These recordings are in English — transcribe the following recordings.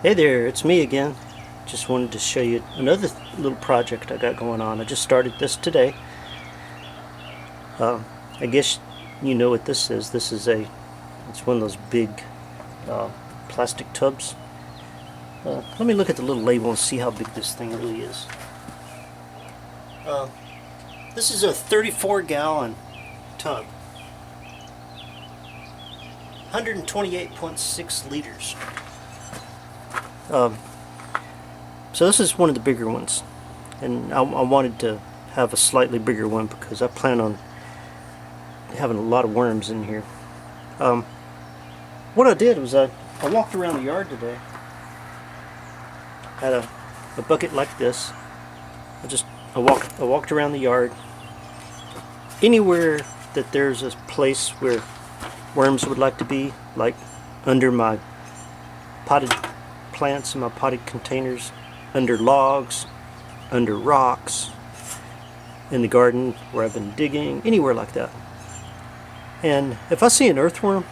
Hey there, it's me again. Just wanted to show you another little project I got going on. I just started this today. I guess you know what this is. It's one of those big uh, plastic tubs. Let me look at the little label and see how big this thing really is. This is a 34-gallon tub. 128.6 liters. So this is one of the bigger ones, and I wanted to have a slightly bigger one because I plan on having a lot of worms in here. What I did was I walked around the yard today. Had a bucket like this. I walked around the yard. Anywhere that there's a place where worms would like to be, like under my potted plants in my potted containers, under logs, under rocks, in the garden where I've been digging, anywhere like that. And if I see an earthworm,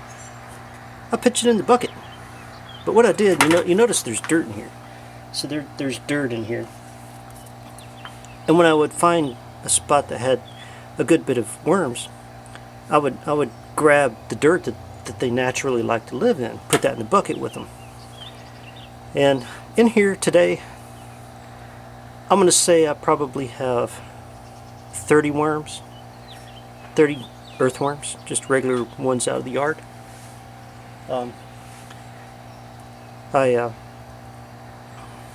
I pitch it in the bucket. But what I did, you notice there's dirt in here. So there's dirt in here. And when I would find a spot that had a good bit of worms, I would grab the dirt that they naturally like to live in, put that in the bucket with them. And in here today, I'm going to say I probably have 30 worms, 30 earthworms, just regular ones out of the yard. I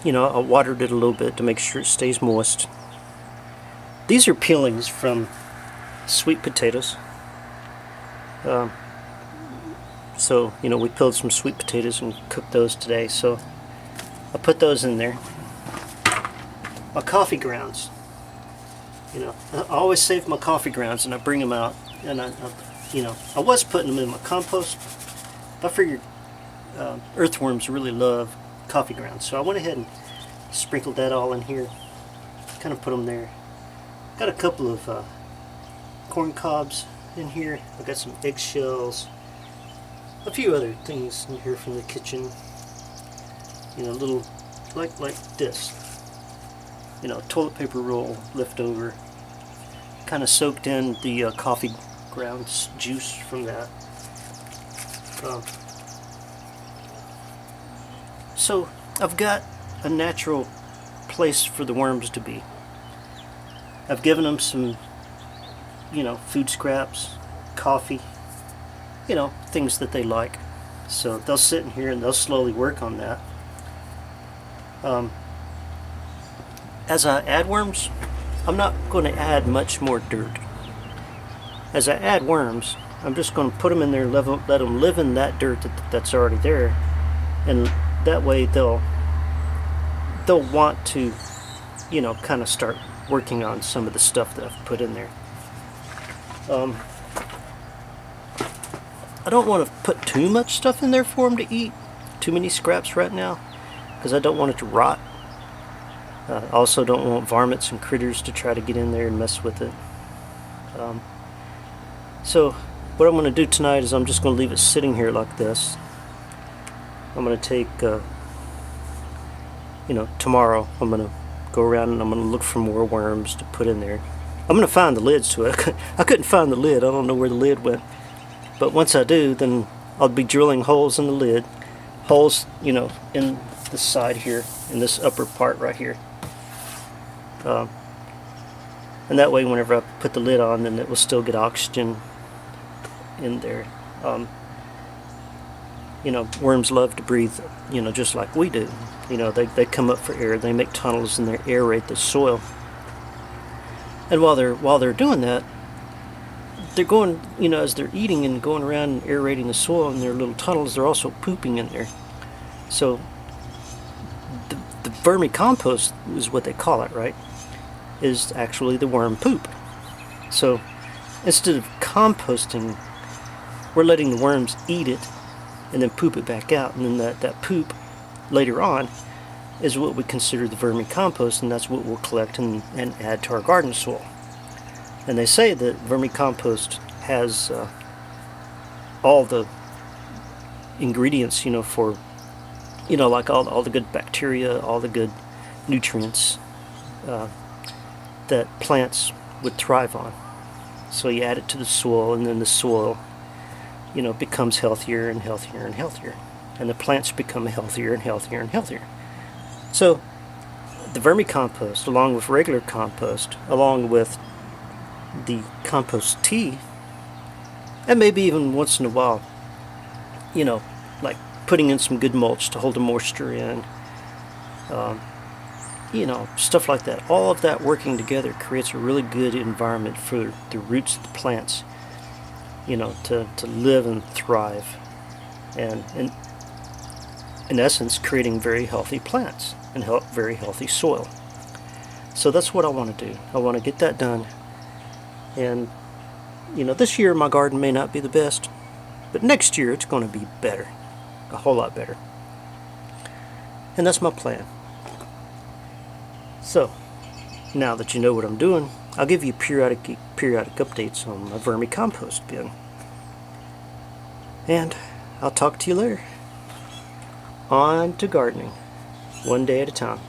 watered it a little bit to make sure it stays moist. These are peelings from sweet potatoes. So we peeled some sweet potatoes and cooked those today. So I put those in there. My coffee grounds. I always save my coffee grounds and I bring them out. And I was putting them in my compost. I figured earthworms really love coffee grounds, so I went ahead and sprinkled that all in here. Kind of put them there. Got a couple of corn cobs in here. I got some eggshells. A few other things in here from the kitchen. Little like this. Toilet paper roll left over. Kind of soaked in the coffee grounds juice from that. So I've got a natural place for the worms to be. I've given them some, food scraps, coffee, things that they like. So they'll sit in here and they'll slowly work on that. As I add worms, I'm not going to add much more dirt. As I add worms, I'm just going to put them in there, let them live in that dirt that's already there, and that way they'll want to, kind of start working on some of the stuff that I've put in there. I don't want to put too much stuff in there for them to eat, too many scraps right now, because I don't want it to rot. I also don't want varmints and critters to try to get in there and mess with it. So what I'm going to do tonight is I'm just going to leave it sitting here like this. I'm going to take, tomorrow I'm going to go around and I'm going to look for more worms to put in there. I'm going to find the lids to it. I couldn't find the lid. I don't know where the lid went. But once I do, then I'll be drilling holes in the lid. Holes, in the side here, in this upper part right here. And that way whenever I put the lid on, then it will still get oxygen in there. Worms love to breathe, just like we do. They come up for air. They make tunnels and they aerate the soil. And while they're doing that, they're going, as they're eating and going around and aerating the soil in their little tunnels, they're also pooping in there. So the vermi compost is what they call it, right? Is actually the worm poop. So instead of composting, we're letting the worms eat it and then poop it back out, and then that poop later on is what we consider the vermi compost, and that's what we'll collect and add to our garden soil. And they say that vermi compost has all the ingredients, for you know, like all the good bacteria, all the good nutrients that plants would thrive on. So you add it to the soil, and then the soil, you know, becomes healthier and healthier and healthier, and the plants become healthier and healthier and healthier. So the vermicompost, along with regular compost, along with the compost tea, and maybe even once in a while, you know, like putting in some good mulch to hold the moisture in, you know, stuff like that. All of that working together creates a really good environment for the roots of the plants, you know, to live and thrive, and in essence creating very healthy plants and very healthy soil. So that's what I want to do. I want to get that done. And you know, this year my garden may not be the best, but next year it's going to be better, a whole lot better. And that's my plan. So now that you know what I'm doing, I'll give you periodic updates on my vermicompost bin. And I'll talk to you later. On to gardening, one day at a time.